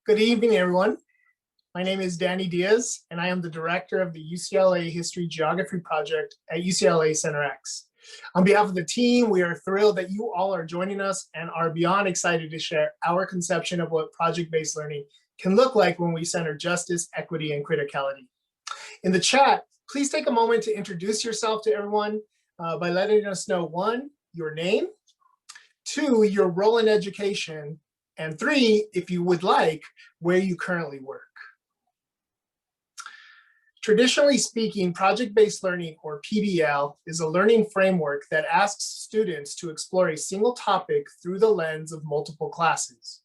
Good evening, everyone. My name is Danny Diaz, and I am the director of the UCLA History-Geography Project at UCLA Center X. On behalf of the team, we are thrilled that you all are joining us and are beyond excited to share our conception of what project-based learning can look like when we center justice, equity, and criticality. In the chat, please take a moment to introduce yourself to everyone by letting us know, 1, your name, 2, your role in education, and 3, if you would like, where you currently work. Traditionally speaking, project-based learning, or PBL, is a learning framework that asks students to explore a single topic through the lens of multiple classes.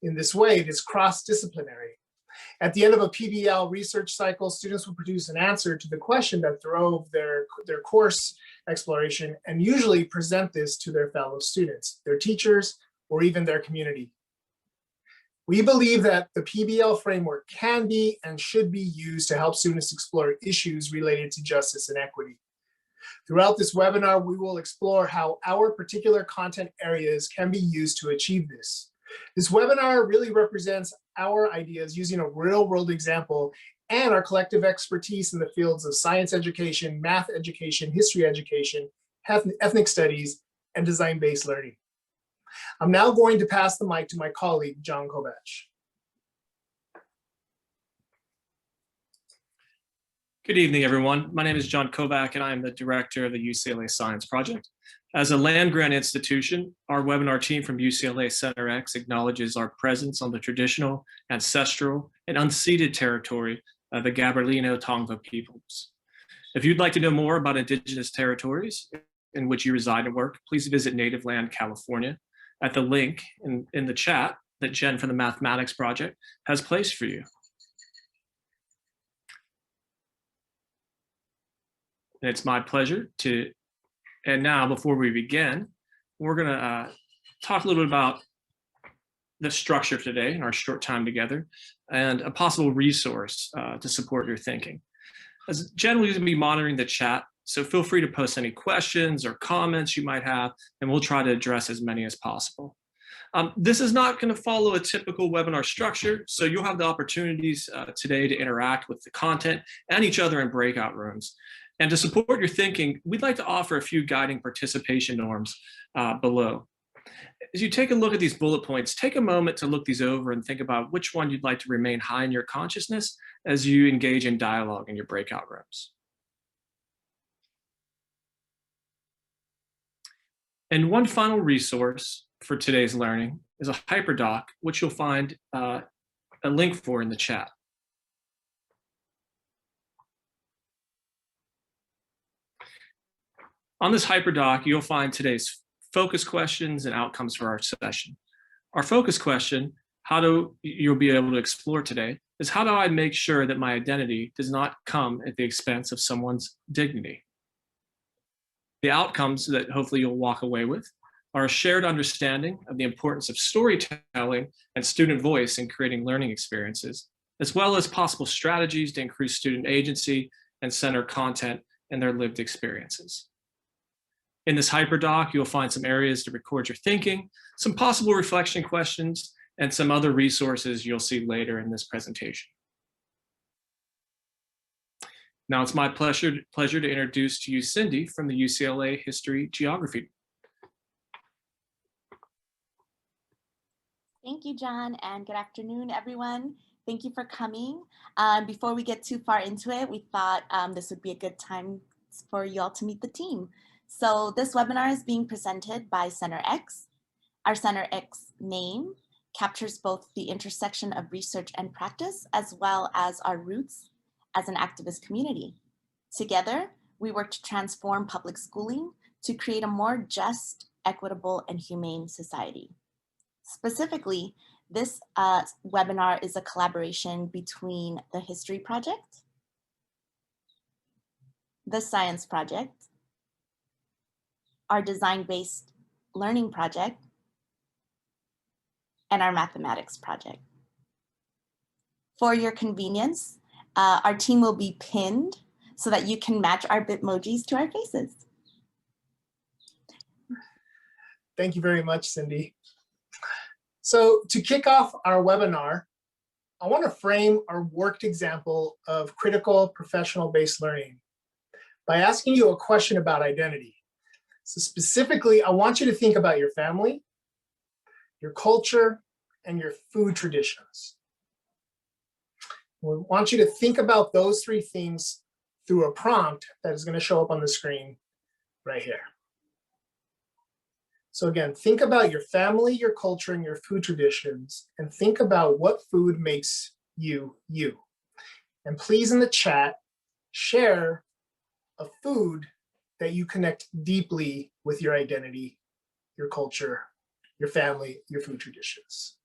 In this way, it is cross-disciplinary. At the end of a PBL research cycle, students will produce an answer to the question that drove their course exploration and usually present this to their fellow students, their teachers, or even their community. We believe that the PBL framework can be and should be used to help students explore issues related to justice and equity. Throughout this webinar, we will explore how our particular content areas can be used to achieve this. This webinar really represents our ideas using a real-world example and our collective expertise in the fields of science education, math education, history education, ethnic studies, and design-based learning. I'm now going to pass the mic to my colleague, John Kovach. Good evening, everyone. My name is John Kovach, and I am the director of the UCLA Science Project. As a land-grant institution, our webinar team from UCLA Center X acknowledges our presence on the traditional, ancestral, and unceded territory of the Gabrielino Tongva peoples. If you'd like to know more about Indigenous territories in which you reside and work, please visit Native Land, California, at the link in the chat that Jen from the Mathematics Project has placed for you. And it's my pleasure to, and now before we begin, we're gonna talk a little bit about the structure today in our short time together and a possible resource to support your thinking. As Jen will be monitoring the chat, so feel free to post any questions or comments you might have, and we'll try to address as many as possible. This is not going to follow a typical webinar structure, so you'll have the opportunities today to interact with the content and each other in breakout rooms. And to support your thinking, we'd like to offer a few guiding participation norms below. As you take a look at these bullet points, take a moment to look these over and think about which one you'd like to remain high in your consciousness as you engage in dialogue in your breakout rooms. And one final resource for today's learning is a hyperdoc, which you'll find a link for in the chat. On this hyperdoc, you'll find today's focus questions and outcomes for our session. Our focus question, you'll be able to explore today, is how do I make sure that my identity does not come at the expense of someone's dignity? The outcomes that hopefully you'll walk away with are a shared understanding of the importance of storytelling and student voice in creating learning experiences, as well as possible strategies to increase student agency and center content in their lived experiences. In this hyperdoc, you'll find some areas to record your thinking, some possible reflection questions, and some other resources you'll see later in this presentation. Now it's my pleasure to introduce to you Cindy from the UCLA History-Geography. Thank you, John, and good afternoon, everyone. Thank you for coming. Before we get too far into it, we thought this would be a good time for you all to meet the team. So this webinar is being presented by Center X. Our Center X name captures both the intersection of research and practice, as well as our roots as an activist community. Together, we work to transform public schooling to create a more just, equitable, and humane society. Specifically, this webinar is a collaboration between the History Project, the Science Project, our Design-Based Learning Project, and our Mathematics Project. For your convenience, our team will be pinned so that you can match our Bitmojis to our faces. Thank you very much, Cindy. So to kick off our webinar, I want to frame our worked example of critical professional-based learning by asking you a question about identity. So specifically, I want you to think about your family, your culture, and your food traditions. We want you to think about those three things through a prompt that is going to show up on the screen right here. So again, think about your family, your culture, and your food traditions, and think about what food makes you, you. And please, in the chat, share a food that you connect deeply with your identity, your culture, your family, your food traditions.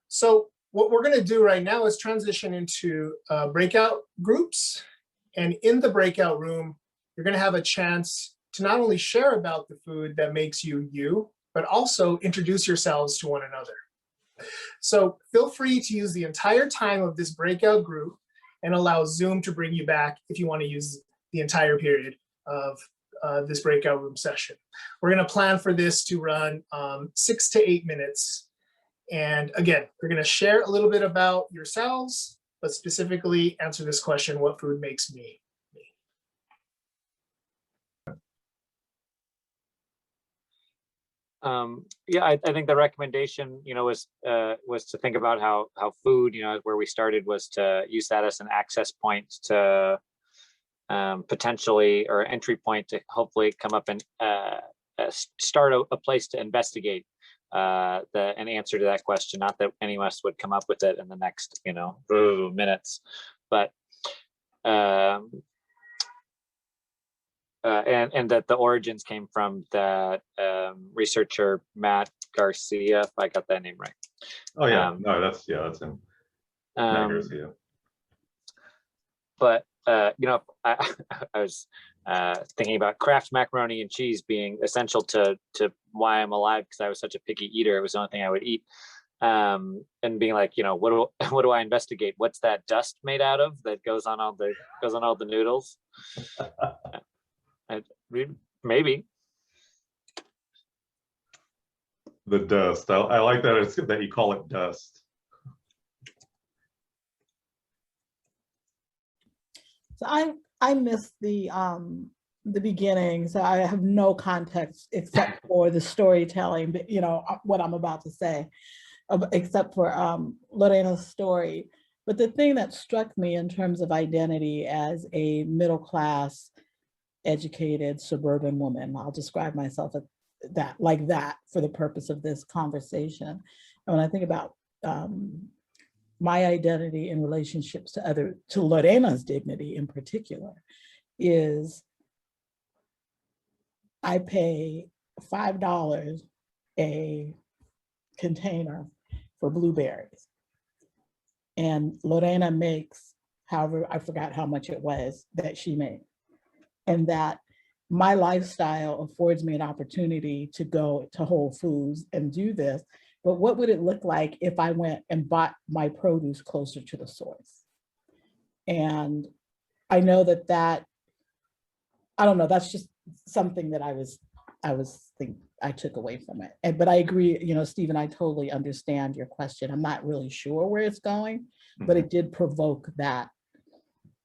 So what we're going to do right now is transition into breakout groups. And in the breakout room, you're going to have a chance to not only share about the food that makes you, you, but also introduce yourselves to one another. So feel free to use the entire time of this breakout group and allow Zoom to bring you back if you want to use the entire period of this breakout room session. We're going to plan for this to run 6 to 8 minutes. And again, we're going to share a little bit about yourselves, but specifically answer this question: what food makes me? Yeah, I think the recommendation, was to think about how food, where we started was to use that as an access point to potentially, or entry point to hopefully come up and start a place to investigate an answer to that question. Not that any of us would come up with it in the next, minutes, but and that the origins came from the researcher Matt Garcia, if I got that name right. Oh yeah, no, that's him. Matt Garcia. But I was thinking about Kraft macaroni and cheese being essential to why I'm alive, because I was such a picky eater. It was the only thing I would eat. And being like, what do I investigate? What's that dust made out of that goes on all the noodles? Maybe the dust. I like that. It's good that you call it dust. So I missed the beginning, so I have no context except for the storytelling, but what I'm about to say, except for Lorena's story. But the thing that struck me in terms of identity as a middle class, educated suburban woman, I'll describe myself as like that for the purpose of this conversation. And when I think about my identity in relationships to Lorena's dignity in particular, is I pay $5 a container for blueberries, and Lorena makes, however, I forgot how much it was that she made. And that my lifestyle affords me an opportunity to go to Whole Foods and do this. But what would it look like if I went and bought my produce closer to the source? And I know that I don't know, that's just something that I took away from it. But I agree, Stephen, I totally understand your question. I'm not really sure where it's going, but it did provoke that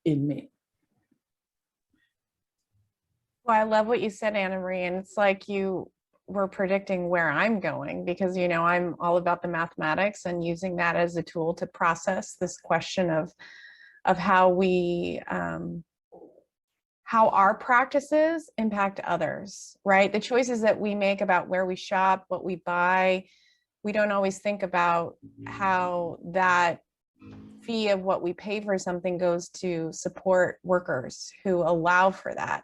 in me. Well, I love what you said, Anna Marie, and it's like you were predicting where I'm going, because I'm all about the mathematics and using that as a tool to process this question of how we how our practices impact others, right? The choices that we make about where we shop, what we buy, we don't always think about how that fee of what we pay for something goes to support workers who allow for that.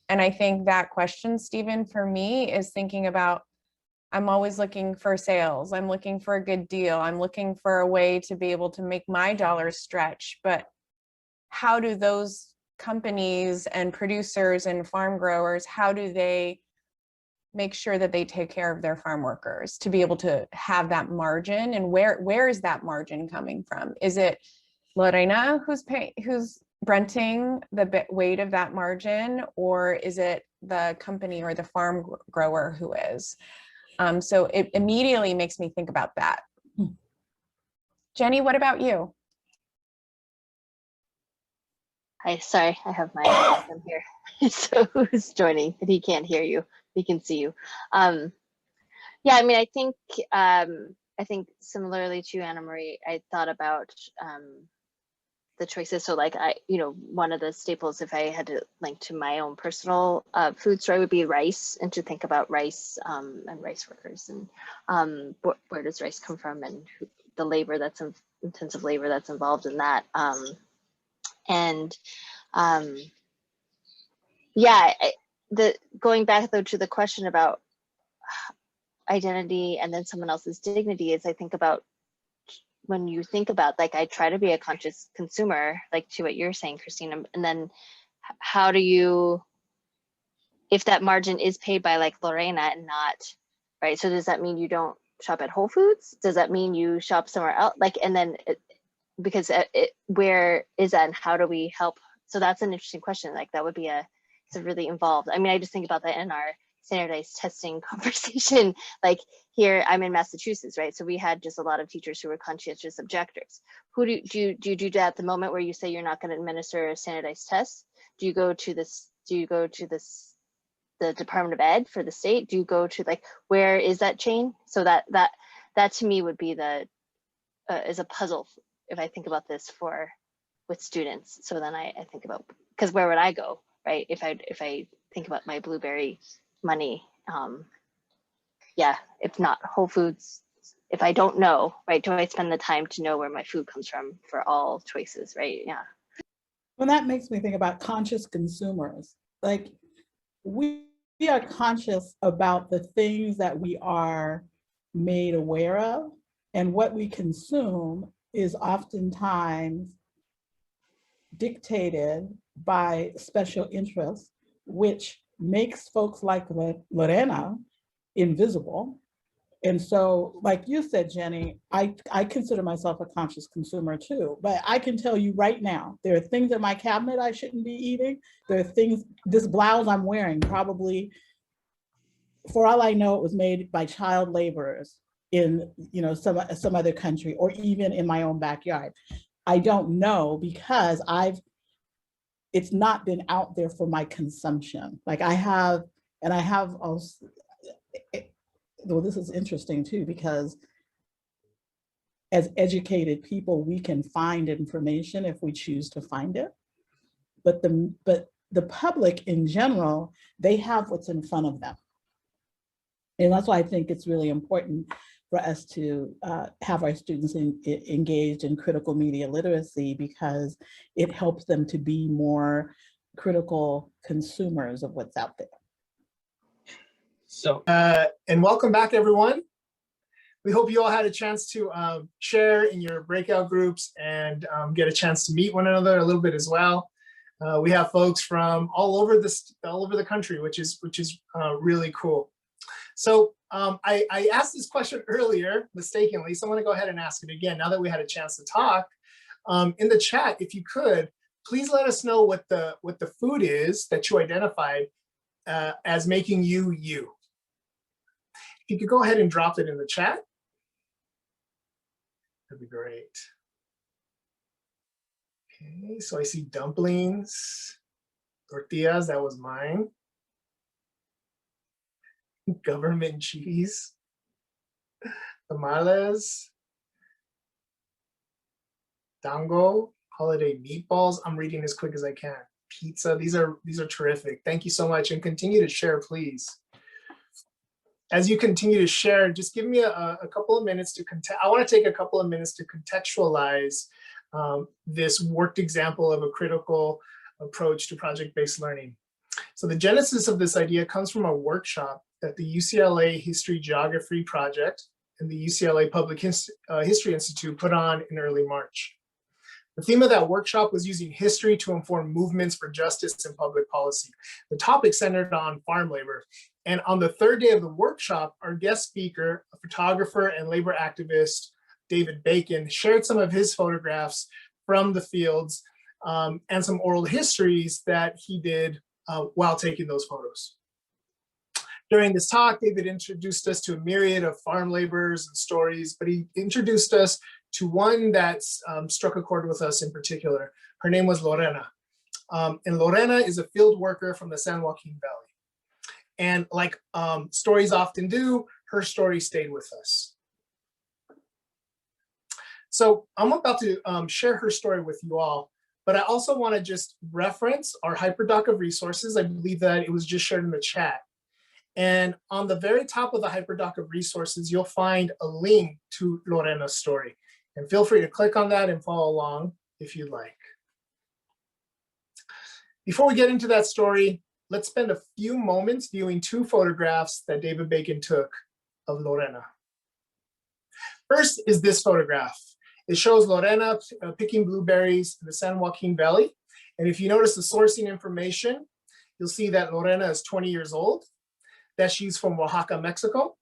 And I think that question, Stephen, for me is thinking about, I'm always looking for sales. I'm looking for a good deal. I'm looking for a way to be able to make my dollars stretch. But how do those companies and producers and farm growers, how do they make sure that they take care of their farm workers to be able to have that margin? And where is that margin coming from? Is it Lorena who's renting the weight of that margin, or is it the company or the farm grower who is? So it immediately makes me think about that. Jenny, what about you? Hi, sorry, I have my husband here. So who's joining? And he can't hear you. He can see you. Yeah, I mean, I think similarly to Anna Marie, I thought about the choices. So like one of the staples, if I had to link to my own personal food story, would be rice, and to think about rice and rice workers, and where does rice come from, and the labor that's intensive labor that's involved in that. Yeah, going back though to the question about identity and then someone else's dignity, is I think about, when you think about, like, I try to be a conscious consumer, like to what you're saying, Christina, and then how do you, if that margin is paid by like Lorena and not, right? So does that mean you don't shop at Whole Foods? Does that mean you shop somewhere else? Like, and then because where is that, and how do we help? So that's an interesting question. Like that would be it's a really involved. I mean, I just think about that in our standardized testing conversation. Like here, I'm in Massachusetts, right? So we had just a lot of teachers who were conscientious objectors. Who do you do that at the moment where you say you're not going to administer a standardized test? Do you go to this? Do you go to this? The Department of Ed for the state? Do you go to, like, where is that chain? So that to me would be is a puzzle if I think about this with students. So then I think about, because where would I go, right? If I think about my blueberry money, yeah, if not Whole Foods, if I don't know, right? Do I spend the time to know where my food comes from for all choices, right? Yeah. Well, that makes me think about conscious consumers. Like we are conscious about the things that we are made aware of, and what we consume is oftentimes dictated by special interests, which makes folks like Lorena invisible. And so, like you said, Jenny, I consider myself a conscious consumer too, but I can tell you right now, there are things in my cabinet I shouldn't be eating. There are things, this blouse I'm wearing, probably, for all I know, it was made by child laborers in some other country, or even in my own backyard. I don't know, because it's not been out there for my consumption. Like I have also, well, this is interesting too, because as educated people, we can find information if we choose to find it. But the public in general, they have what's in front of them. And that's why I think it's really important for us to have our students engaged in critical media literacy, because it helps them to be more critical consumers of what's out there. So, And welcome back, everyone. We hope you all had a chance to share in your breakout groups and get a chance to meet one another a little bit as well. We have folks from all over the country, which is really cool. So I asked this question earlier mistakenly, so I'm going to go ahead and ask it again now that we had a chance to talk. In the chat, if you could, please let us know what the food is that you identified as making you you. If you could go ahead and drop it in the chat, that'd be great. Okay, so I see dumplings, tortillas, that was mine. Government cheese, tamales, dango, holiday meatballs. I'm reading as quick as I can. Pizza, these are terrific. Thank you so much, and continue to share, please. As you continue to share, just give me a couple of minutes to I want to take a couple of minutes to contextualize this worked example of a critical approach to project-based learning. So the genesis of this idea comes from a workshop that the UCLA History-Geography Project and the UCLA Public History Institute put on in early March. The theme of that workshop was using history to inform movements for justice and public policy. The topic centered on farm labor. And on the third day of the workshop, our guest speaker, a photographer and labor activist, David Bacon, shared some of his photographs from the fields and some oral histories that he did while taking those photos. During this talk, David introduced us to a myriad of farm laborers and stories, but he introduced us to one that struck a chord with us in particular. Her name was Lorena. And Lorena is a field worker from the San Joaquin Valley. And like stories often do, her story stayed with us. So I'm about to share her story with you all, but I also want to just reference our hyperdoc of resources. I believe that it was just shared in the chat. And on the very top of the hyperdoc of resources, you'll find a link to Lorena's story. And feel free to click on that and follow along if you'd like. Before we get into that story, let's spend a few moments viewing two photographs that David Bacon took of Lorena. First is this photograph. It shows Lorena picking blueberries in the San Joaquin Valley. And if you notice the sourcing information, you'll see that Lorena is 20 years old, that she's from Oaxaca, Mexico,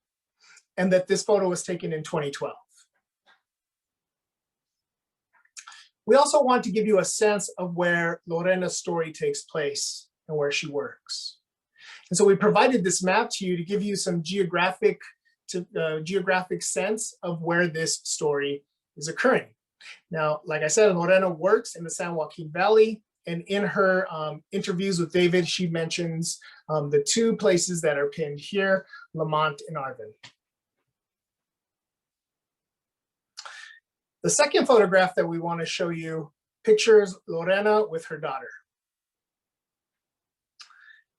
and that this photo was taken in 2012. We also want to give you a sense of where Lorena's story takes place and where she works. And so we provided this map to you to give you some geographic sense of where this story is occurring. Now, like I said, Lorena works in the San Joaquin Valley, and in her interviews with David, she mentions the two places that are pinned here, Lamont and Arvin. The second photograph that we want to show you pictures Lorena with her daughter.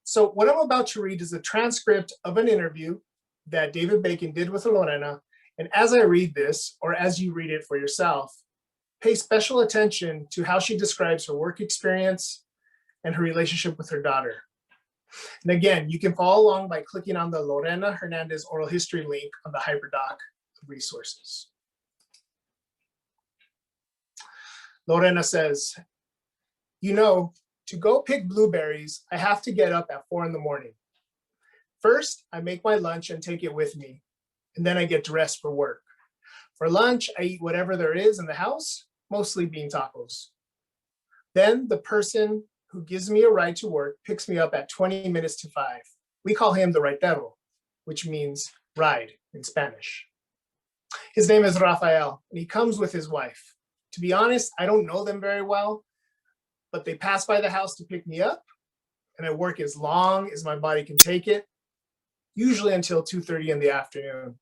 So what I'm about to read is a transcript of an interview that David Bacon did with Lorena. And as I read this, or as you read it for yourself, pay special attention to how she describes her work experience and her relationship with her daughter. And again, you can follow along by clicking on the Lorena Hernandez oral history link on the hyperdoc of resources. Lorena says, "You know, to go pick blueberries, I have to get up at 4 in the morning. First, I make my lunch and take it with me, and then I get dressed for work. For lunch, I eat whatever there is in the house, mostly bean tacos. Then the person who gives me a ride to work picks me up at 20 minutes to 5. We call him the raitero, which means ride in Spanish. His name is Rafael, and he comes with his wife. To be honest, I don't know them very well, but they pass by the house to pick me up, and I work as long as my body can take it, usually until 2:30 in the afternoon.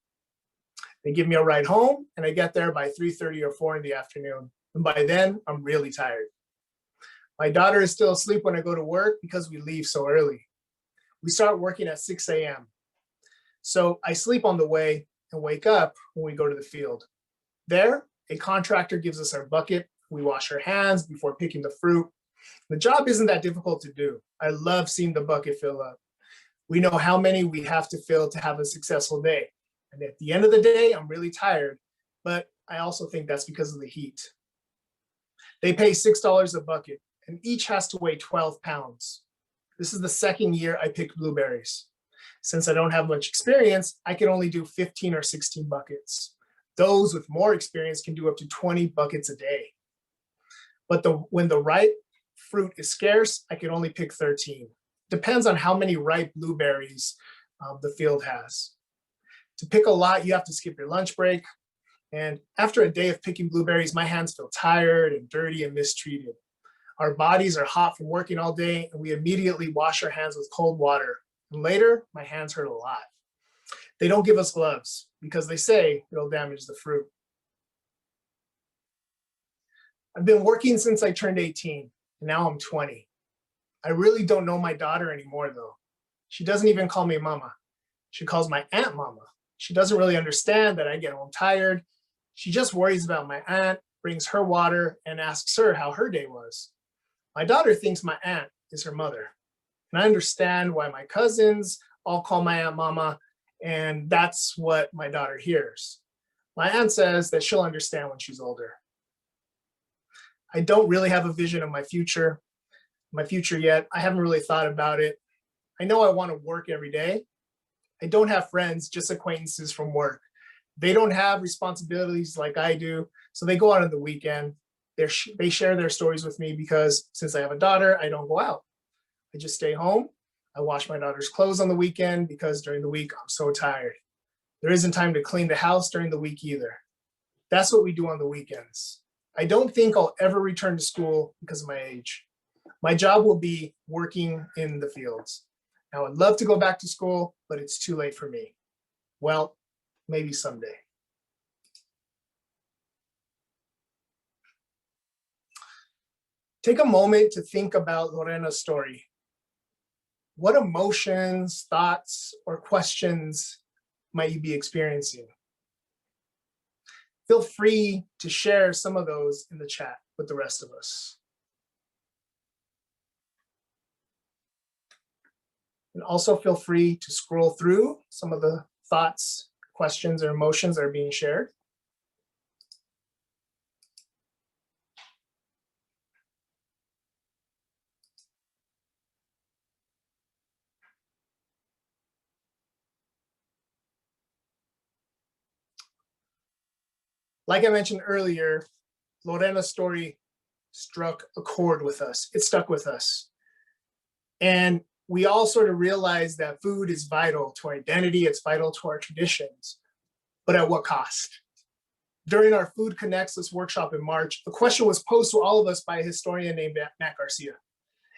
They give me a ride home, and I get there by 3:30 or 4 in the afternoon. And by then, I'm really tired. My daughter is still asleep when I go to work because we leave so early. We start working at 6 a.m. So I sleep on the way and wake up when we go to the field. There, a contractor gives us our bucket. We wash our hands before picking the fruit. The job isn't that difficult to do. I love seeing the bucket fill up. We know how many we have to fill to have a successful day. And at the end of the day, I'm really tired, but I also think that's because of the heat. They pay $6 a bucket, and each has to weigh 12 pounds. This is the second year I picked blueberries. Since I don't have much experience, I can only do 15 or 16 buckets. Those with more experience can do up to 20 buckets a day. But when the ripe fruit is scarce, I can only pick 13. Depends on how many ripe blueberries the field has. To pick a lot, you have to skip your lunch break. And after a day of picking blueberries, my hands feel tired and dirty and mistreated. Our bodies are hot from working all day, and we immediately wash our hands with cold water. And later, my hands hurt a lot. They don't give us gloves because they say it'll damage the fruit. I've been working since I turned 18, and now I'm 20. I really don't know my daughter anymore, though. She doesn't even call me mama. She calls my aunt mama. She doesn't really understand that I get home tired. She just worries about my aunt, brings her water, and asks her how her day was. My daughter thinks my aunt is her mother. And I understand why my cousins all call my aunt mama, and that's what my daughter hears. My aunt says that she'll understand when she's older. I don't really have a vision of my future yet. I haven't really thought about it. I know I want to work every day. I don't have friends, just acquaintances from work. They don't have responsibilities like I do, so they go out on the weekend. They share their stories with me because since I have a daughter, I don't go out. I just stay home. I wash my daughter's clothes on the weekend because during the week I'm so tired. There isn't time to clean the house during the week either. That's what we do on the weekends. I don't think I'll ever return to school because of my age. My job will be working in the fields. Now, I'd love to go back to school, but it's too late for me. Well, maybe someday. Take a moment to think about Lorena's story. What emotions, thoughts, or questions might you be experiencing? Feel free to share some of those in the chat with the rest of us. And also feel free to scroll through some of the thoughts, questions, or emotions that are being shared. Like I mentioned earlier, Lorena's story struck a chord with us. It stuck with us. And we all sort of realized that food is vital to our identity, it's vital to our traditions, but at what cost? During our Food Connects Us workshop in March, a question was posed to all of us by a historian named Matt Garcia.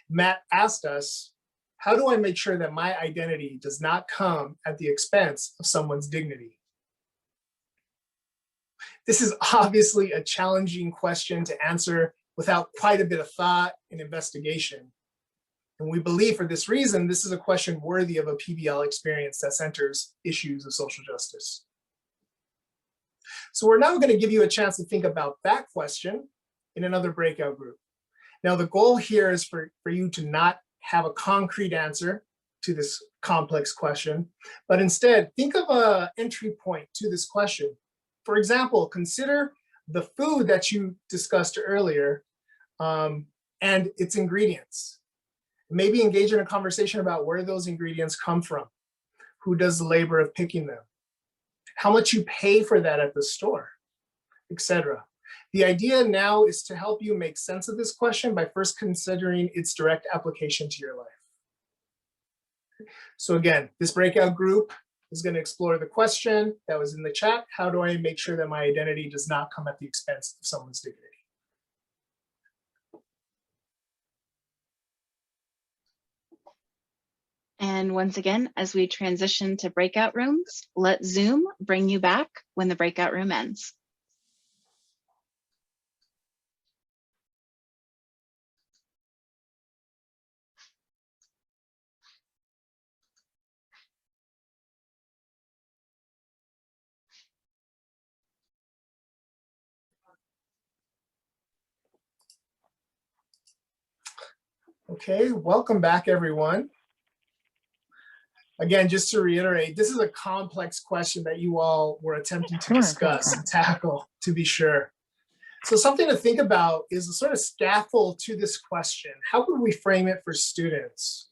Matt asked us, how do I make sure that my identity does not come at the expense of someone's dignity? This is obviously a challenging question to answer without quite a bit of thought and investigation. And we believe for this reason, this is a question worthy of a PBL experience that centers issues of social justice. So we're now going to give you a chance to think about that question in another breakout group. Now, the goal here is for you to not have a concrete answer to this complex question, but instead think of an entry point to this question. For example, consider the food that you discussed earlier and its ingredients. Maybe engage in a conversation about where those ingredients come from, who does the labor of picking them, how much you pay for that at the store, etc. The idea now is to help you make sense of this question by first considering its direct application to your life. So again, this breakout group is going to explore the question that was in the chat. How do I make sure that my identity does not come at the expense of someone's dignity? And once again, as we transition to breakout rooms, let Zoom bring you back when the breakout room ends. Okay, welcome back, everyone. Again, just to reiterate, this is a complex question that you all were attempting to discuss and tackle, to be sure. So something to think about is a sort of scaffold to this question. How would we frame it for students?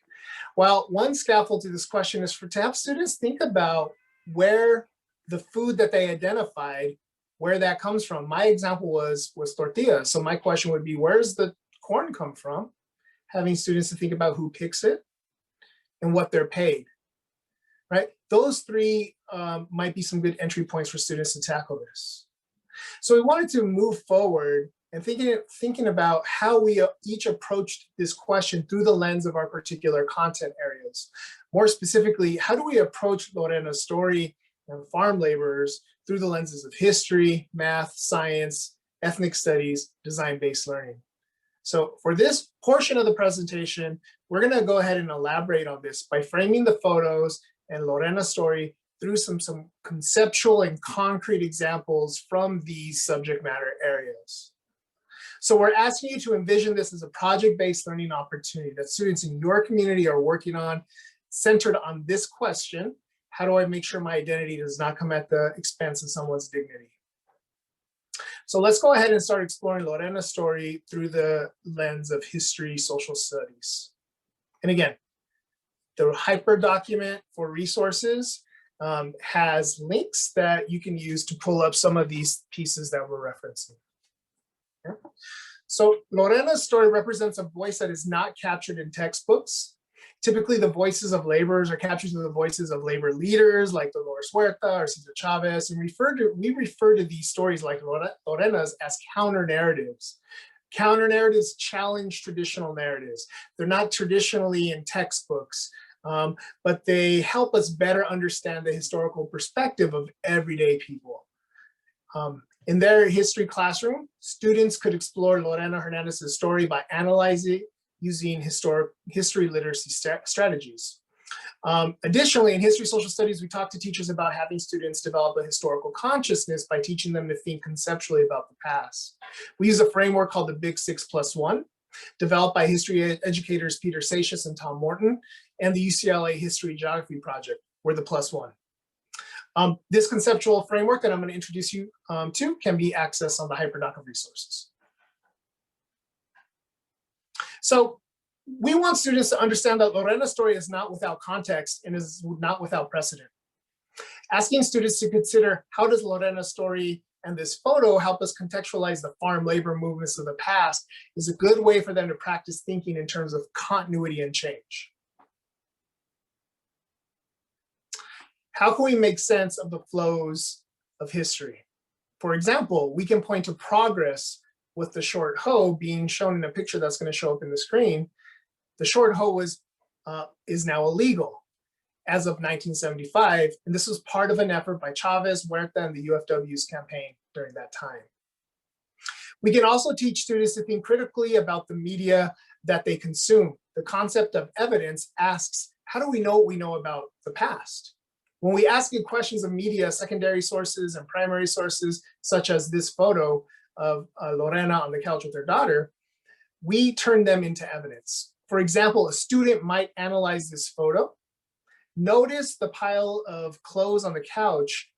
Well, one scaffold to this question is to have students think about where the food that they identified, where that comes from. My example was tortillas. So my question would be, where's the corn come from? Having students to think about who picks it and what they're paid. Right? Those three might be some good entry points for students to tackle this. So we wanted to move forward and thinking about how we each approached this question through the lens of our particular content areas. More specifically, how do we approach Lorena's story and farm laborers through the lenses of history, math, science, ethnic studies, design-based learning? So for this portion of the presentation, we're going to go ahead and elaborate on this by framing the photos and Lorena's story through some conceptual and concrete examples from these subject matter areas. So we're asking you to envision this as a project-based learning opportunity that students in your community are working on, centered on this question: how do I make sure my identity does not come at the expense of someone's dignity? So let's go ahead and start exploring Lorena's story through the lens of history, social studies. And again, the hyper document for resources has links that you can use to pull up some of these pieces that we're referencing. here. So Lorena's story represents a voice that is not captured in textbooks. Typically, the voices of laborers are captured through the voices of labor leaders like Dolores Huerta or Cesar Chavez, and we refer to these stories like Lorena's as counter narratives. Counter narratives challenge traditional narratives. They're not traditionally in textbooks, but they help us better understand the historical perspective of everyday people. In their history classroom, students could explore Lorena Hernandez's story by analyzing using history literacy strategies. Additionally, in history social studies, we talk to teachers about having students develop a historical consciousness by teaching them to think conceptually about the past. We use a framework called the Big 6+1, developed by history educators Peter Satius and Tom Morton, and the UCLA History-Geography Project. We're the +1. This conceptual framework that I'm going to introduce you to can be accessed on the Hyperdoc of resources. So we want students to understand that Lorena's story is not without context and is not without precedent. Asking students to consider how does Lorena's story and this photo help us contextualize the farm labor movements of the past is a good way for them to practice thinking in terms of continuity and change. How can we make sense of the flows of history? For example, we can point to progress with the short hoe being shown in a picture that's going to show up in the screen. The short hoe is now illegal as of 1975, and this was part of an effort by Chavez, Huerta, and the UFW's campaign during that time. We can also teach students to think critically about the media that they consume. The concept of evidence asks, how do we know what we know about the past? When we ask you questions of media, secondary sources and primary sources, such as this photo of Lorena on the couch with her daughter, we turn them into evidence. For example, a student might analyze this photo, notice the pile of clothes on the couch,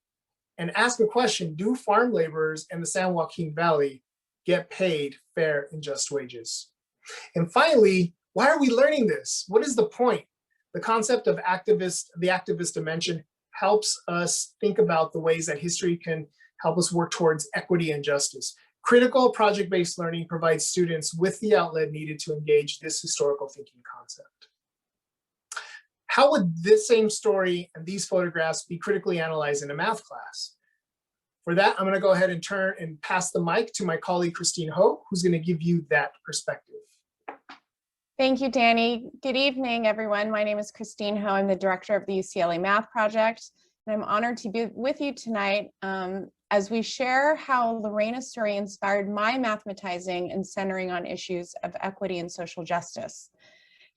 and ask a question: do farm laborers in the San Joaquin Valley get paid fair and just wages? And finally, why are we learning this? What is the point? The concept of the activist dimension helps us think about the ways that history can help us work towards equity and justice. Critical project-based learning provides students with the outlet needed to engage this historical thinking concept. How would this same story and these photographs be critically analyzed in a math class? For that, I'm going to go ahead and turn and pass the mic to my colleague, Christine Ho, who's going to give you that perspective. Thank you, Danny. Good evening, everyone. My name is Christine Ho. I'm the director of the UCLA Math Project, and I'm honored to be with you tonight as we share how Lorena's story inspired my mathematizing and centering on issues of equity and social justice.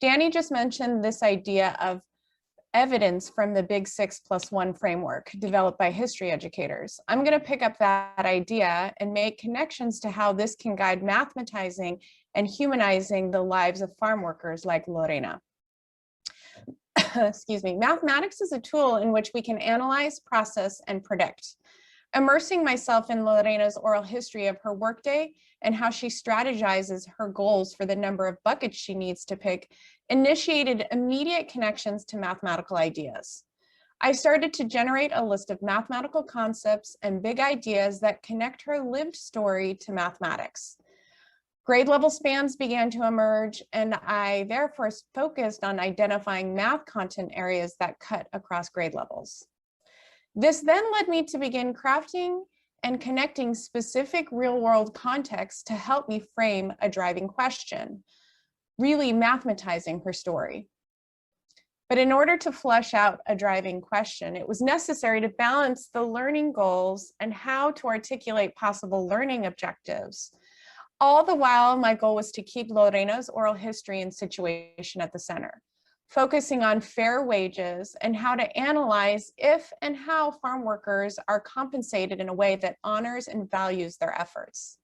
Danny just mentioned this idea of evidence from the Big 6+1 framework developed by history educators. I'm going to pick up that idea and make connections to how this can guide mathematizing and humanizing the lives of farm workers like Lorena. Excuse me. Mathematics is a tool in which we can analyze, process, and predict. Immersing myself in Lorena's oral history of her workday and how she strategizes her goals for the number of buckets she needs to pick initiated immediate connections to mathematical ideas. I started to generate a list of mathematical concepts and big ideas that connect her lived story to mathematics. Grade level spans began to emerge, and I therefore focused on identifying math content areas that cut across grade levels. This then led me to begin crafting and connecting specific real-world contexts to help me frame a driving question, really mathematizing her story. But in order to flesh out a driving question, it was necessary to balance the learning goals and how to articulate possible learning objectives. All the while, my goal was to keep Lorena's oral history and situation at the center, focusing on fair wages and how to analyze if and how farm workers are compensated in a way that honors and values their efforts.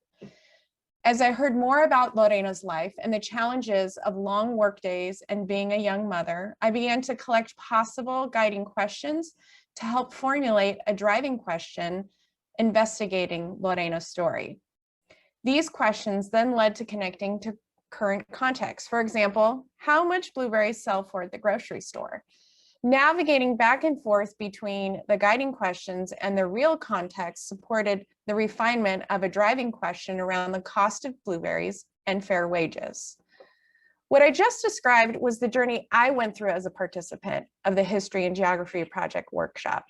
As I heard more about Lorena's life and the challenges of long workdays and being a young mother, I began to collect possible guiding questions to help formulate a driving question investigating Lorena's story. These questions then led to connecting to current context. For example, how much blueberries sell for at the grocery store? Navigating back and forth between the guiding questions and the real context supported the refinement of a driving question around the cost of blueberries and fair wages. What I just described was the journey I went through as a participant of the History and Geography Project workshop.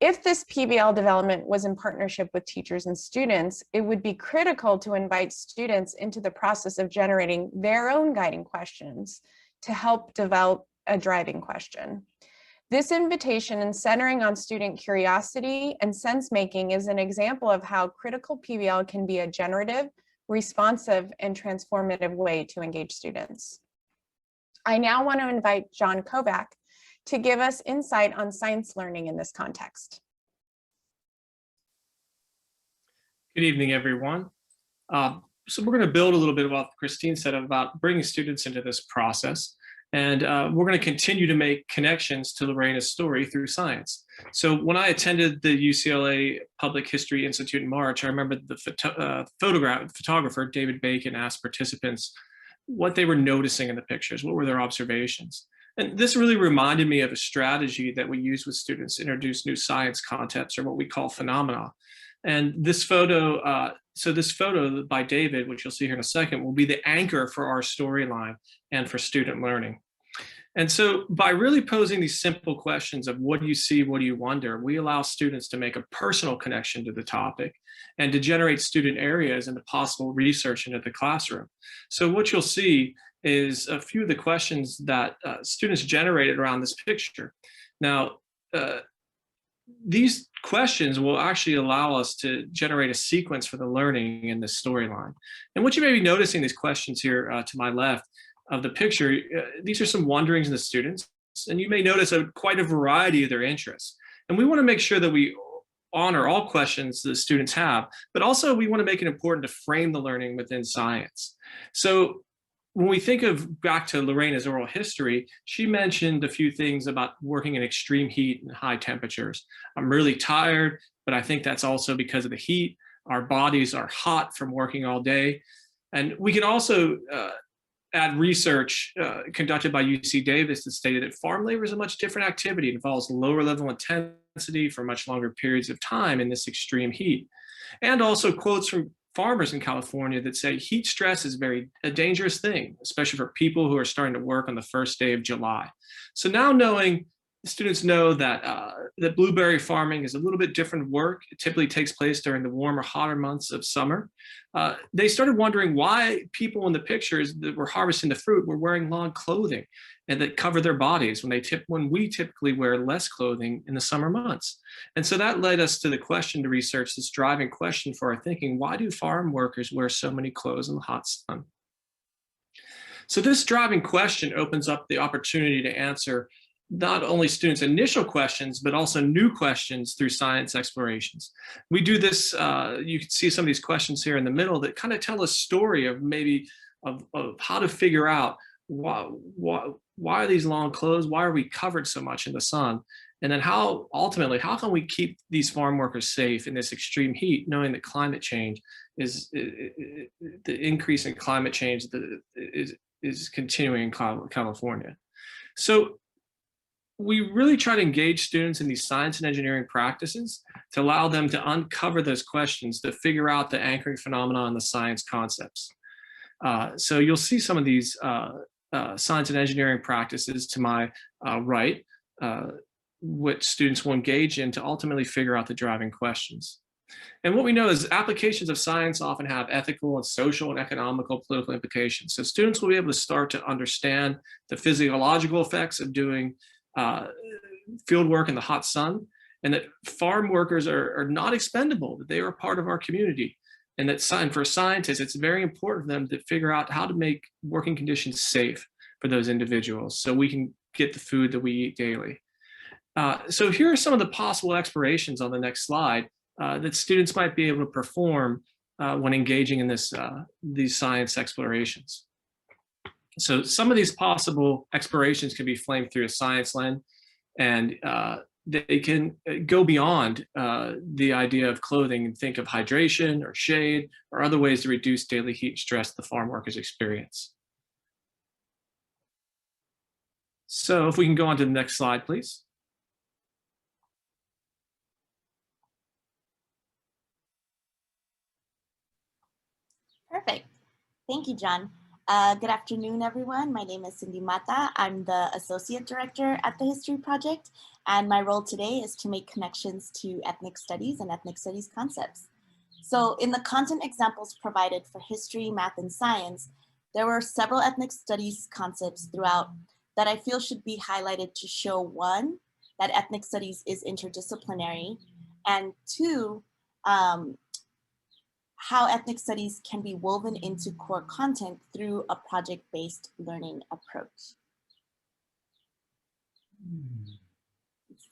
If this PBL development was in partnership with teachers and students, it would be critical to invite students into the process of generating their own guiding questions to help develop a driving question. This invitation and centering on student curiosity and sense-making is an example of how critical PBL can be a generative, responsive, and transformative way to engage students. I now want to invite John Kovac to give us insight on science learning in this context. Good evening, everyone. So we're going to build a little bit of what Christine said about bringing students into this process. And we're going to continue to make connections to Lorena's story through science. So when I attended the UCLA Public History Institute in March, I remember the photographer, David Bacon, asked participants what they were noticing in the pictures, what were their observations. And this really reminded me of a strategy that we use with students to introduce new science concepts, or what we call phenomena. And this photo, this photo by David, which you'll see here in a second, will be the anchor for our storyline and for student learning. And so by really posing these simple questions of what do you see, what do you wonder, we allow students to make a personal connection to the topic and to generate student areas into possible research into the classroom. So what you'll see is a few of the questions that students generated around this picture. Now, these questions will actually allow us to generate a sequence for the learning in this storyline. And what you may be noticing, these questions here to my left of the picture, these are some wonderings in the students, and you may notice quite a variety of their interests. And we want to make sure that we honor all questions the students have, but also we want to make it important to frame the learning within science. So when we think of back to Lorena's oral history, she mentioned a few things about working in extreme heat and high temperatures. I'm really tired, but I think that's also because of the heat. Our bodies are hot from working all day. And we can also add research conducted by UC Davis that stated that farm labor is a much different activity. It involves lower level intensity for much longer periods of time in this extreme heat. And also quotes from farmers in California that say heat stress is a dangerous thing, especially for people who are starting to work on the first day of July. So now students know that that blueberry farming is a little bit different work. It typically takes place during the warmer, hotter months of summer. They started wondering why people in the pictures that were harvesting the fruit were wearing long clothing and that cover their bodies when we typically wear less clothing in the summer months. And so that led us to the question to research, this driving question for our thinking: why do farm workers wear so many clothes in the hot sun? So this driving question opens up the opportunity to answer not only students' initial questions, but also new questions through science explorations. We do this, you can see some of these questions here in the middle that kind of tell a story of of how to figure out why are these long clothes? Why are we covered so much in the sun? And then ultimately, how can we keep these farm workers safe in this extreme heat, knowing that climate change the increase in climate change is continuing in California. So we really try to engage students in these science and engineering practices to allow them to uncover those questions, to figure out the anchoring phenomena and the science concepts. So you'll see some of these science and engineering practices to my right, which students will engage in to ultimately figure out the driving questions. And what we know is applications of science often have ethical and social and economical political implications. So students will be able to start to understand the physiological effects of doing field work in the hot sun, and that farm workers are not expendable, that they are a part of our community. And that for scientists, it's very important for them to figure out how to make working conditions safe for those individuals so we can get the food that we eat daily. So here are some of the possible explorations on the next slide that students might be able to perform when engaging in these science explorations. So some of these possible explorations can be framed through a science lens, and they can go beyond the idea of clothing and think of hydration or shade or other ways to reduce daily heat stress the farm workers experience. So if we can go on to the next slide, please. Perfect. Thank you, John. Good afternoon, everyone. My name is Cindy Mata. I'm the Associate Director at the History Project, and my role today is to make connections to ethnic studies and ethnic studies concepts. So in the content examples provided for history, math, and science, there were several ethnic studies concepts throughout that I feel should be highlighted to show, one, that ethnic studies is interdisciplinary, and two, how ethnic studies can be woven into core content through a project-based learning approach.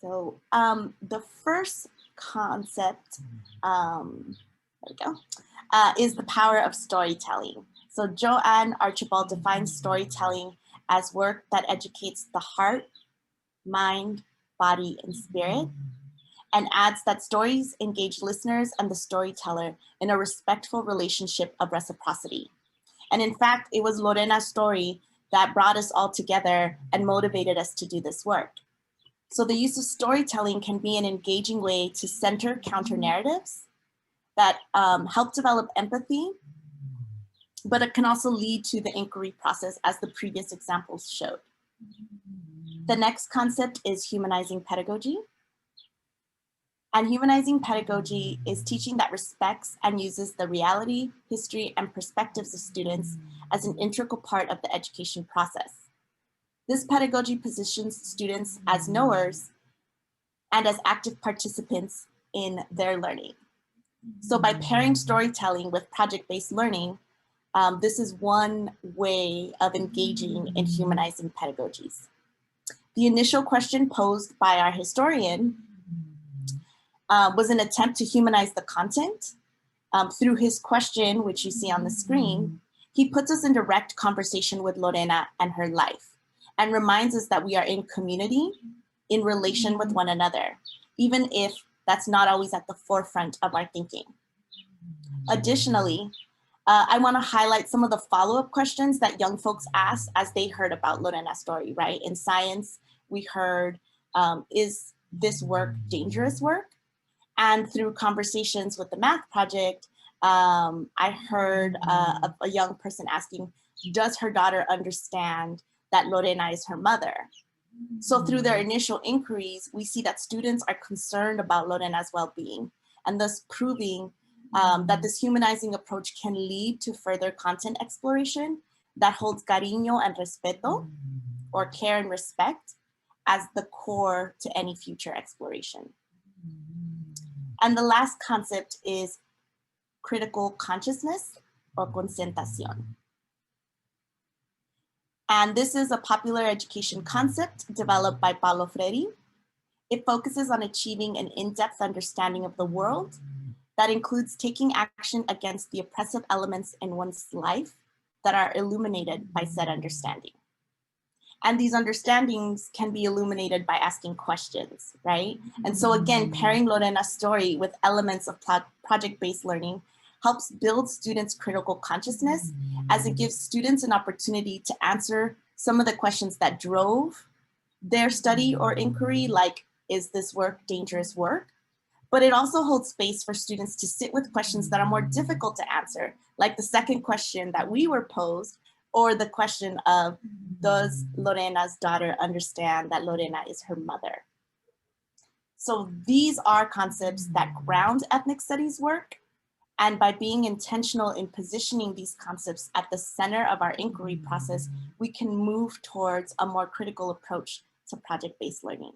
So the first concept, there we go, is the power of storytelling. So Joanne Archibald defines storytelling as work that educates the heart, mind, body, and spirit, and adds that stories engage listeners and the storyteller in a respectful relationship of reciprocity. And in fact, it was Lorena's story that brought us all together and motivated us to do this work. So the use of storytelling can be an engaging way to center counter narratives that help develop empathy, but it can also lead to the inquiry process, as the previous examples showed. The next concept is humanizing pedagogy. And humanizing pedagogy is teaching that respects and uses the reality, history, and perspectives of students as an integral part of the education process. This pedagogy positions students as knowers and as active participants in their learning. So by pairing storytelling with project-based learning, this is one way of engaging in humanizing pedagogies. The initial question posed by our historian was an attempt to humanize the content. Through his question, which you see on the screen, he puts us in direct conversation with Lorena and her life, and reminds us that we are in community, in relation with one another, even if that's not always at the forefront of our thinking. Additionally, I want to highlight some of the follow-up questions that young folks asked as they heard about Lorena's story, right? In science, we heard, is this work dangerous work? And through conversations with the Math Project, I heard a young person asking, does her daughter understand that Lorena is her mother? So through their initial inquiries, we see that students are concerned about Lorena's well-being, and thus proving that this humanizing approach can lead to further content exploration that holds cariño and respeto, or care and respect, as the core to any future exploration. And the last concept is critical consciousness, or concentración. And this is a popular education concept developed by Paulo Freire. It focuses on achieving an in-depth understanding of the world that includes taking action against the oppressive elements in one's life that are illuminated by said understanding. And these understandings can be illuminated by asking questions, right? And so again, pairing Lorena's story with elements of project-based learning helps build students' critical consciousness, as it gives students an opportunity to answer some of the questions that drove their study or inquiry, like, is this work dangerous work? But it also holds space for students to sit with questions that are more difficult to answer, like the second question that we were posed, or the question of, does Lorena's daughter understand that Lorena is her mother? So these are concepts that ground ethnic studies work, and by being intentional in positioning these concepts at the center of our inquiry process, we can move towards a more critical approach to project-based learning.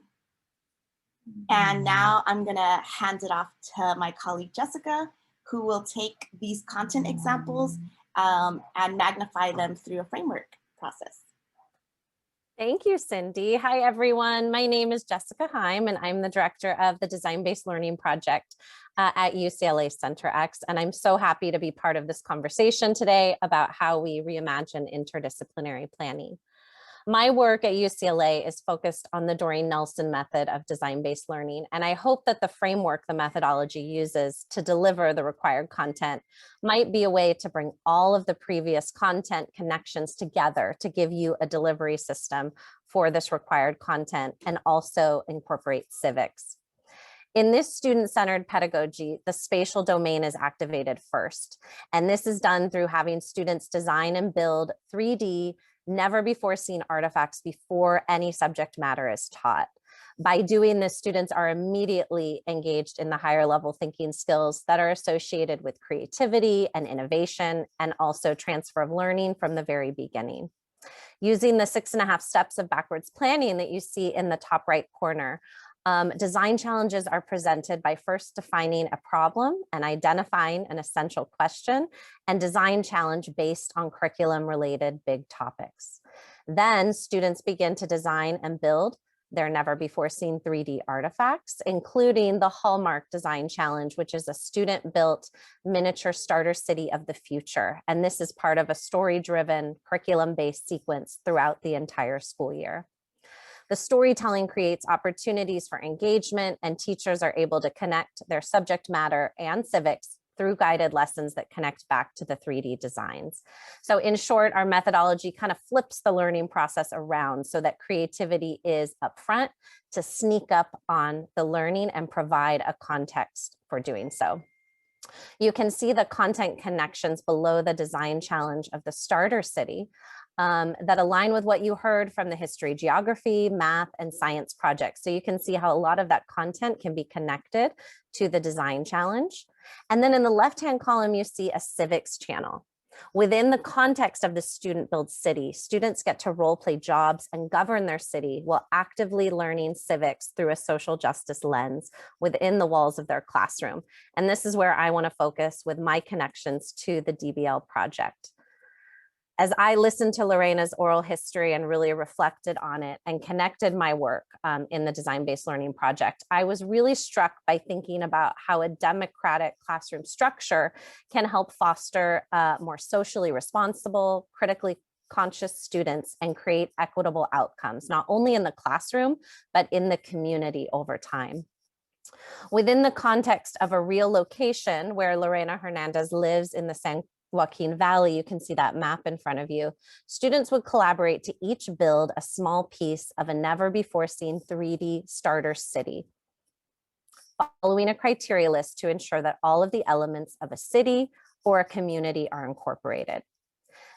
And now I'm gonna hand it off to my colleague, Jessica, who will take these content examples and magnify them through a framework process. Thank you, Cindy. Hi, everyone. My name is Jessica Heim, and I'm the director of the Design-Based Learning Project at UCLA Center X. And I'm so happy to be part of this conversation today about how we reimagine interdisciplinary planning. My work at UCLA is focused on the Doreen Nelson method of design-based learning, and I hope that the framework the methodology uses to deliver the required content might be a way to bring all of the previous content connections together to give you a delivery system for this required content and also incorporate civics. In this student-centered pedagogy, the spatial domain is activated first, and this is done through having students design and build 3D, never before seen artifacts before any subject matter is taught. By doing this, students are immediately engaged in the higher level thinking skills that are associated with creativity and innovation, and also transfer of learning from the very beginning. Using the 6.5 steps of backwards planning that you see in the top right corner, design challenges are presented by first defining a problem and identifying an essential question, and design challenge based on curriculum related big topics. Then students begin to design and build their never before seen 3D artifacts, including the Hallmark Design Challenge, which is a student built miniature starter city of the future. And this is part of a story driven curriculum based sequence throughout the entire school year. The storytelling creates opportunities for engagement, and teachers are able to connect their subject matter and civics through guided lessons that connect back to the 3D designs. So in short, our methodology kind of flips the learning process around so that creativity is upfront to sneak up on the learning and provide a context for doing so. You can see the content connections below the design challenge of the starter city that align with what you heard from the history, geography, math, and science projects. So you can see how a lot of that content can be connected to the design challenge. And then in the left-hand column, you see a civics channel. Within the context of the student build city, students get to role play jobs and govern their city while actively learning civics through a social justice lens within the walls of their classroom. And this is where I want to focus with my connections to the DBL project. As I listened to Lorena's oral history and really reflected on it and connected my work in the design-based learning project, I was really struck by thinking about how a democratic classroom structure can help foster more socially responsible, critically conscious students and create equitable outcomes, not only in the classroom, but in the community over time. Within the context of a real location where Lorena Hernandez lives in the San Joaquin Valley, you can see that map in front of you. Students would collaborate to each build a small piece of a never before seen 3D starter city, following a criteria list to ensure that all of the elements of a city or a community are incorporated.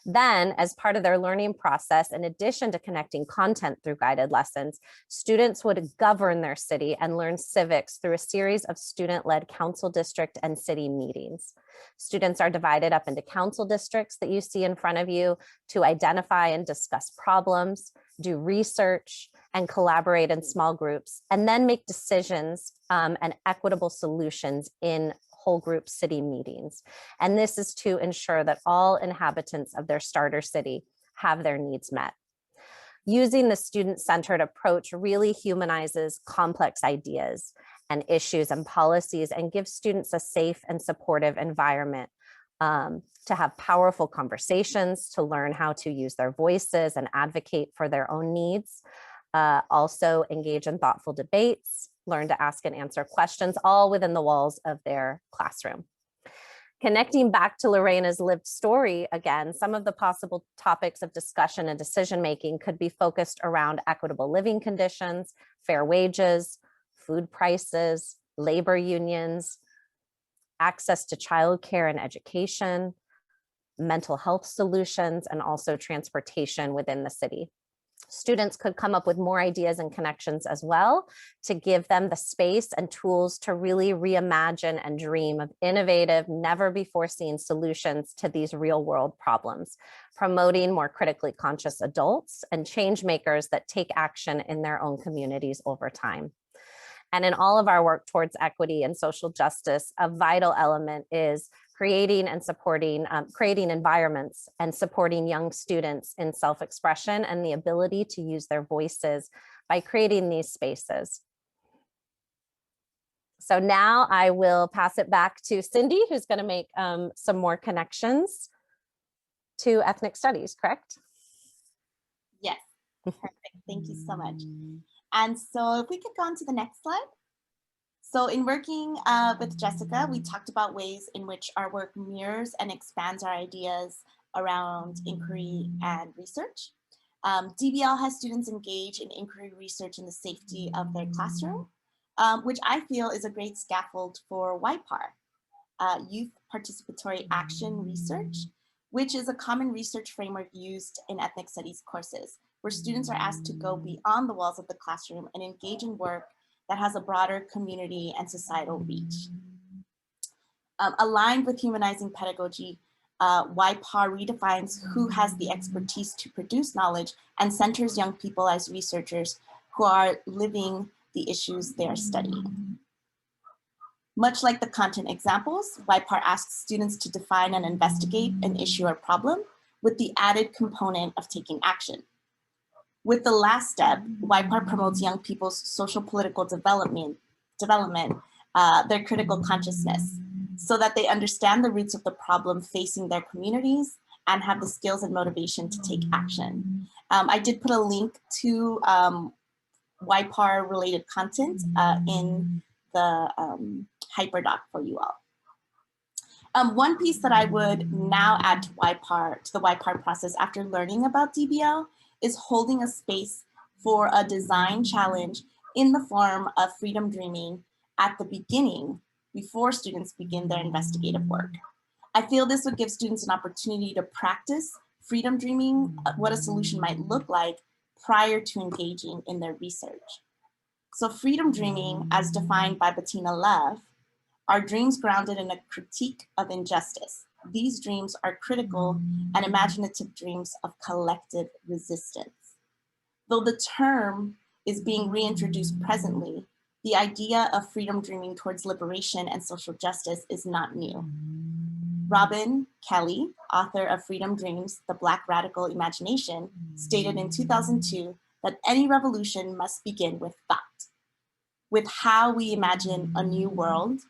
Then, as part of their learning process, in addition to connecting content through guided lessons, students would govern their city and learn civics through a series of student-led council district and city meetings. Students are divided up into council districts that you see in front of you to identify and discuss problems, do research, and collaborate in small groups, and then make decisions and equitable solutions in whole group city meetings. And this is to ensure that all inhabitants of their starter city have their needs met. Using the student-centered approach really humanizes complex ideas and issues and policies and gives students a safe and supportive environment to have powerful conversations, to learn how to use their voices and advocate for their own needs, also engage in thoughtful debates, learn to ask and answer questions, all within the walls of their classroom. Connecting back to Lorena's lived story, again, some of the possible topics of discussion and decision-making could be focused around equitable living conditions, fair wages, food prices, labor unions, access to childcare and education, mental health solutions, and also transportation within the city. Students could come up with more ideas and connections as well to give them the space and tools to really reimagine and dream of innovative, never before seen solutions to these real world problems, promoting more critically conscious adults and change makers that take action in their own communities over time. And in all of our work towards equity and social justice, a vital element is creating and supporting, creating environments and supporting young students in self-expression and the ability to use their voices by creating these spaces. So now I will pass it back to Cindy, who's going to make some more connections to ethnic studies, correct? Yes. Perfect. Thank you so much. And so if we could go on to the next slide. So in working with Jessica, we talked about ways in which our work mirrors and expands our ideas around inquiry and research. DBL has students engage in inquiry research in the safety of their classroom, which I feel is a great scaffold for YPAR, Youth Participatory Action Research, which is a common research framework used in ethnic studies courses, where students are asked to go beyond the walls of the classroom and engage in work that has a broader community and societal reach. Aligned with humanizing pedagogy, YPAR redefines who has the expertise to produce knowledge and centers young people as researchers who are living the issues they are studying. Much like the content examples, YPAR asks students to define and investigate an issue or problem with the added component of taking action. With the last step, YPAR promotes young people's social political development, their critical consciousness, so that they understand the roots of the problem facing their communities and have the skills and motivation to take action. I did put a link to YPAR related content in the hyperdoc for you all. One piece that I would now add to the YPAR process after learning about DBL is holding a space for a design challenge in the form of freedom dreaming at the beginning before students begin their investigative work. I feel this would give students an opportunity to practice freedom dreaming, what a solution might look like prior to engaging in their research. So freedom dreaming, as defined by Bettina Love, are dreams grounded in a critique of injustice. These dreams are critical and imaginative dreams of collective resistance. Though the term is being reintroduced presently, the idea of freedom dreaming towards liberation and social justice is not new. Robin Kelley, author of Freedom Dreams, The Black Radical Imagination, stated in 2002 that any revolution must begin with thought, with how we imagine a new world,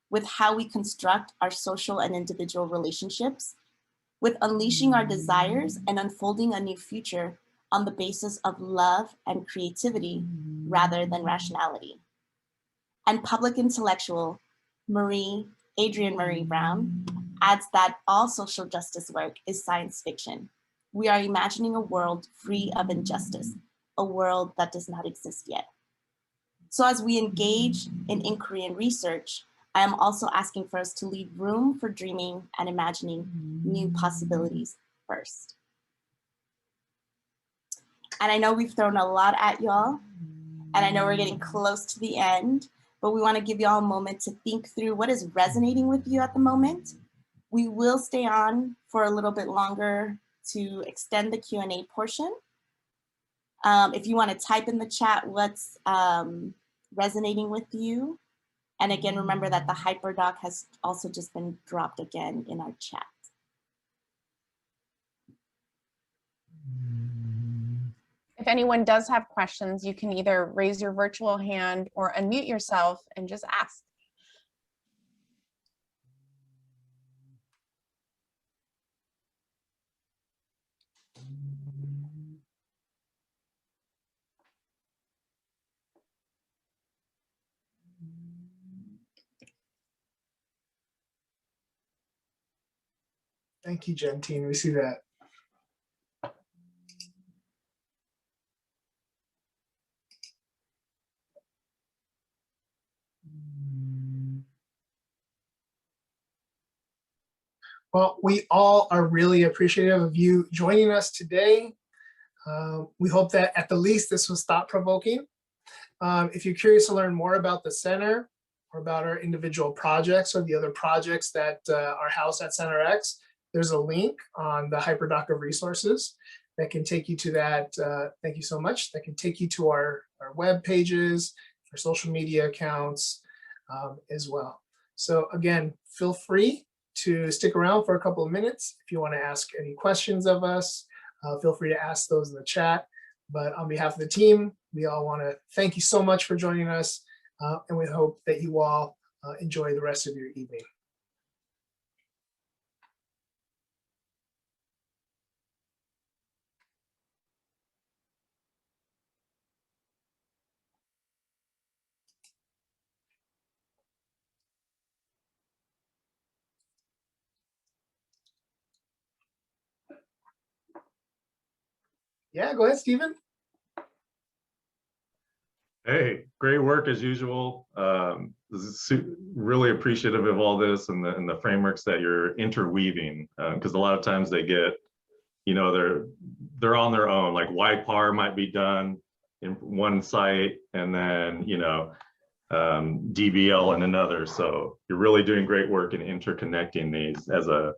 with how we construct our social and individual relationships, with unleashing our desires and unfolding a new future on the basis of love and creativity rather than rationality. And public intellectual Adrienne Marie Brown adds that all social justice work is science fiction. We are imagining a world free of injustice, a world that does not exist yet. So as we engage in inquiry and research, I am also asking for us to leave room for dreaming and imagining new possibilities first. And I know we've thrown a lot at y'all, and I know we're getting close to the end, but we want to give y'all a moment to think through what is resonating with you at the moment. We will stay on for a little bit longer to extend the Q&A portion. If you want to type in the chat what's resonating with you. And again, remember that the hyperdoc has also just been dropped again in our chat. If anyone does have questions, you can either raise your virtual hand or unmute yourself and just ask. Thank you, Gentine. We see that. Well, we all are really appreciative of you joining us today. We hope that at the least this was thought-provoking. If you're curious to learn more about the center or about our individual projects or the other projects that are housed at Center X, there's a link on the hyperdoc of resources that can take you to that. Thank you so much. That can take you to our web pages, our social media accounts as well. So again, feel free to stick around for a couple of minutes. If you want to ask any questions of us, feel free to ask those in the chat. But on behalf of the team, we all want to thank you so much for joining us. And we hope that you all enjoy the rest of your evening. Yeah, go ahead, Stephen. Hey, great work as usual. Really appreciative of all this and the frameworks that you're interweaving, because a lot of times they get, you know, they're on their own. Like YPAR might be done in one site, and then, you know, DBL in another. So you're really doing great work in interconnecting these as a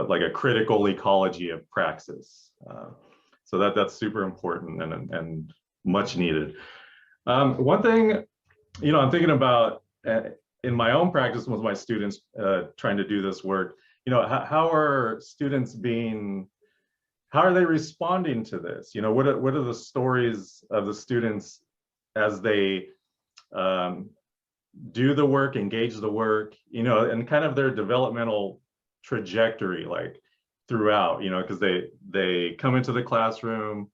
like a critical ecology of praxis. So that's super important and much needed. One thing, you know, I'm thinking about in my own practice with my students trying to do this work, you know, how are students how are they responding to this? You know, what are the stories of the students as they do the work, engage the work, you know, and kind of their developmental trajectory, like throughout, you know, because they come into the classroom,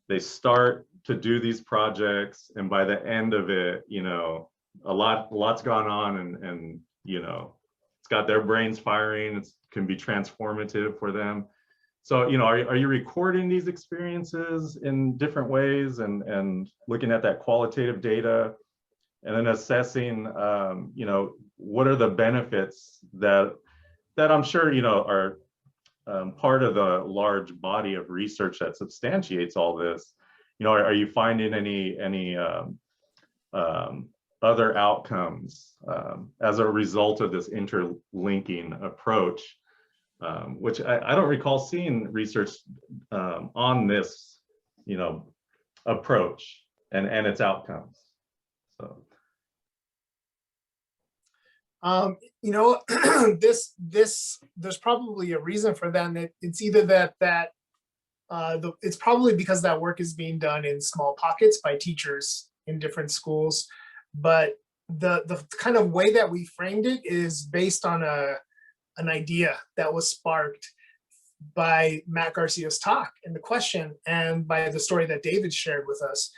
they start to do these projects, and by the end of it, you know, lot's gone on, and you know, it's got their brains firing. It can be transformative for them. So, you know, are you recording these experiences in different ways and looking at that qualitative data, and then assessing, you know, what are the benefits that I'm sure, you know, are part of the large body of research that substantiates all this? You know, are you finding any other outcomes as a result of this interlinking approach, which I don't recall seeing research on this, you know, approach and its outcomes. So. You know, there's probably a reason for that. And it's either it's probably because that work is being done in small pockets by teachers in different schools. But the kind of way that we framed it is based on an idea that was sparked by Matt Garcia's talk and the question, and by the story that David shared with us.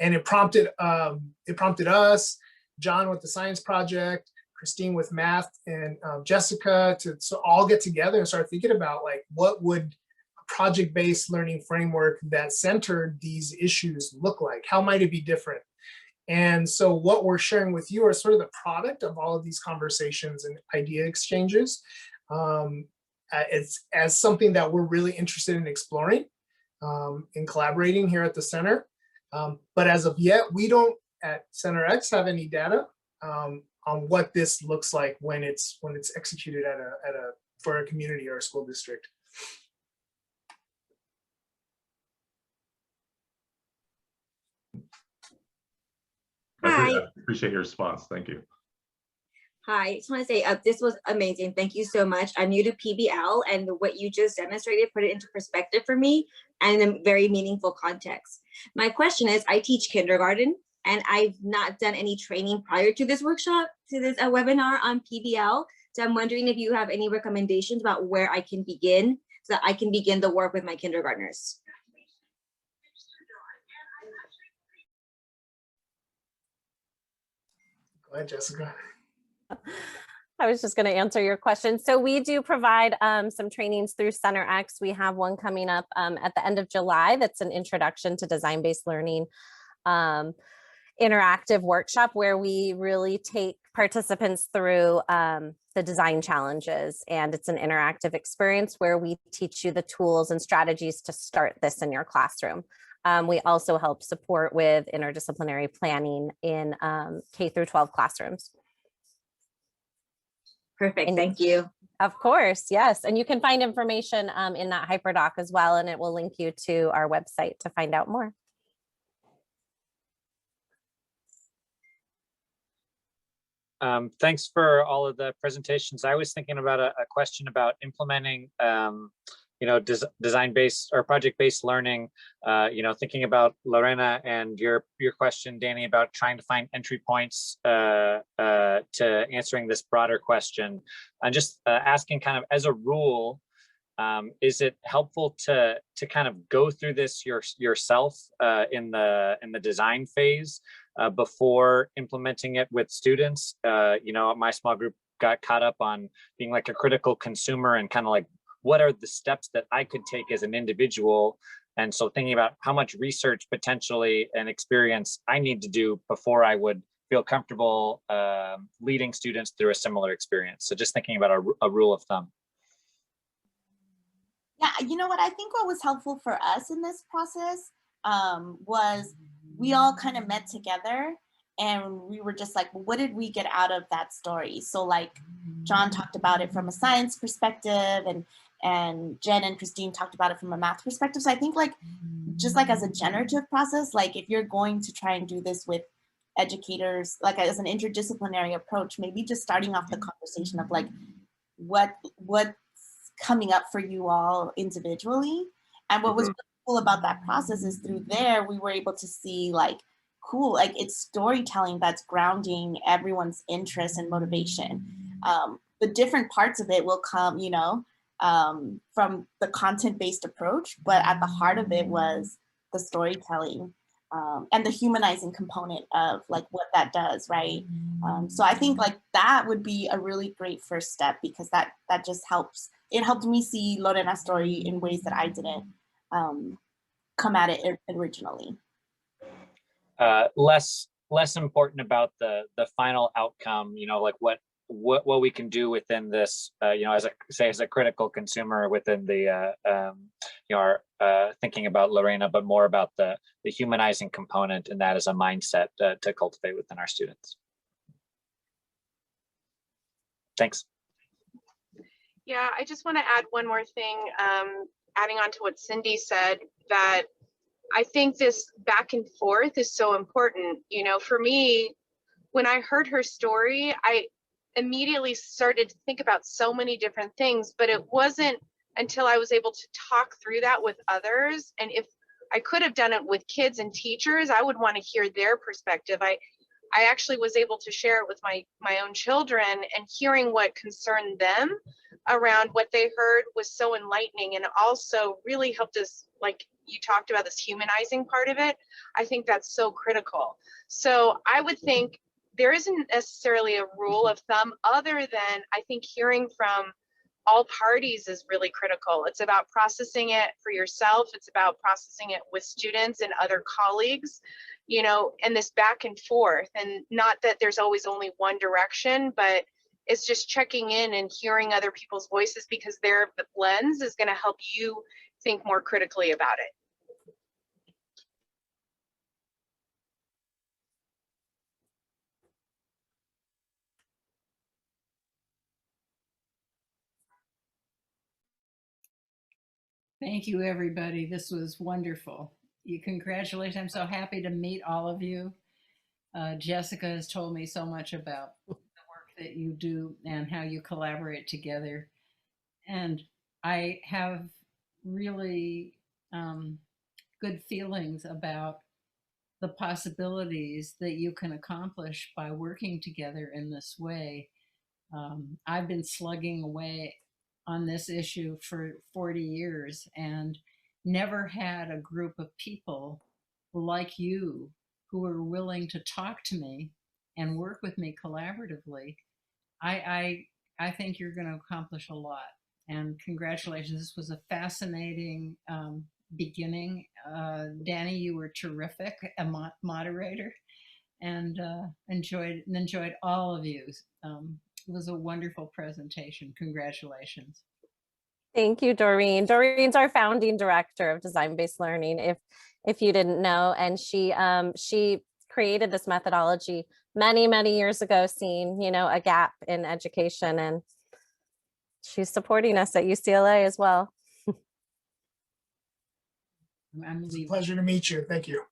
And it prompted us, John with the Science Project, Christine with Math, and Jessica to all get together and start thinking about, like, what would a project-based learning framework that centered these issues look like? How might it be different? And so what we're sharing with you are sort of the product of all of these conversations and idea exchanges. It's as something that we're really interested in exploring and collaborating here at the center. But as of yet, we don't at Center X have any data on what this looks like when it's executed for a community or a school district. I appreciate your response. Thank you. Hi, I just want to say this was amazing. Thank you so much. I'm new to PBL, and what you just demonstrated put it into perspective for me and in a very meaningful context. My question is, I teach kindergarten, and I've not done any training prior to this workshop, to this webinar on PBL. So I'm wondering if you have any recommendations about where I can begin so that I can begin the work with my kindergartners. Go ahead, Jessica. I was just going to answer your question. So we do provide some trainings through Center X. We have one coming up at the end of July. That's an introduction to design-based learning interactive workshop where we really take participants through the design challenges. And it's an interactive experience where we teach you the tools and strategies to start this in your classroom. We also help support with interdisciplinary planning in K through 12 classrooms. Perfect, thank you. Of course, yes. And you can find information in that hyperdoc as well, and it will link you to our website to find out more. Thanks for all of the presentations. I was thinking about a question about implementing you know, design-based or project-based learning, you know, thinking about Lorena and your question, Danny, about trying to find entry points to answering this broader question. I'm just asking, kind of as a rule, is it helpful to kind of go through this yourself in the design phase before implementing it with students? You know, my small group got caught up on being like a critical consumer and kind of like, what are the steps that I could take as an individual And so thinking about how much research potentially and experience I need to do before I would feel comfortable leading students through a similar experience. So just thinking about a rule of thumb. Yeah, you know what? I think what was helpful for us in this process was we all kind of met together and we were just like, well, what did we get out of that story? So like John talked about it from a science perspective, and Jen and Christine talked about it from a math perspective. So I think like, just like as a generative process, like if you're going to try and do this with educators, like as an interdisciplinary approach, maybe just starting off the conversation of like, what's coming up for you all individually. And what was really cool about that process is through there, we were able to see like, cool, like it's storytelling that's grounding everyone's interest and motivation. The different parts of it will come, you know, from the content-based approach, but at the heart of it was the storytelling and the humanizing component of like what that does, right? So I think like that would be a really great first step, because that just helps. It helped me see Lorena's story in ways that I didn't come at it originally. Less important about the final outcome, you know, like what we can do within this, you know, as a critical consumer within the, you know, our thinking about Lorena, but more about the humanizing component, and that as a mindset to cultivate within our students. Thanks. Yeah, I just want to add one more thing, adding on to what Cindy said, that I think this back and forth is so important. You know, for me, when I heard her story, I immediately started to think about so many different things, but it wasn't until I was able to talk through that with others. And if I could have done it with kids and teachers, I would want to hear their perspective. I actually was able to share it with my own children, and hearing what concerned them around what they heard was so enlightening, and also really helped us, like you talked about, this humanizing part of it. I think that's so critical. So I would think there isn't necessarily a rule of thumb, other than I think hearing from all parties is really critical. It's about processing it for yourself. It's about processing it with students and other colleagues, you know, and this back and forth. And not that there's always only one direction, but it's just checking in and hearing other people's voices, because their lens is going to help you think more critically about it. Thank you, everybody. This was wonderful. Congratulations. I'm so happy to meet all of you. Jessica has told me so much about the work that you do and how you collaborate together. And I have really good feelings about the possibilities that you can accomplish by working together in this way. I've been slugging away on this issue for 40 years and never had a group of people like you who are willing to talk to me and work with me collaboratively. I think you're going to accomplish a lot. And congratulations. This was a fascinating beginning. Danny, you were terrific, a moderator, and enjoyed all of you. It was a wonderful presentation. Congratulations. Thank you, Doreen. Doreen's our founding director of design-based learning, if you didn't know, and she created this methodology many years ago, seeing, you know, a gap in education, and she's supporting us at UCLA as well. It's a pleasure to meet you. Thank you.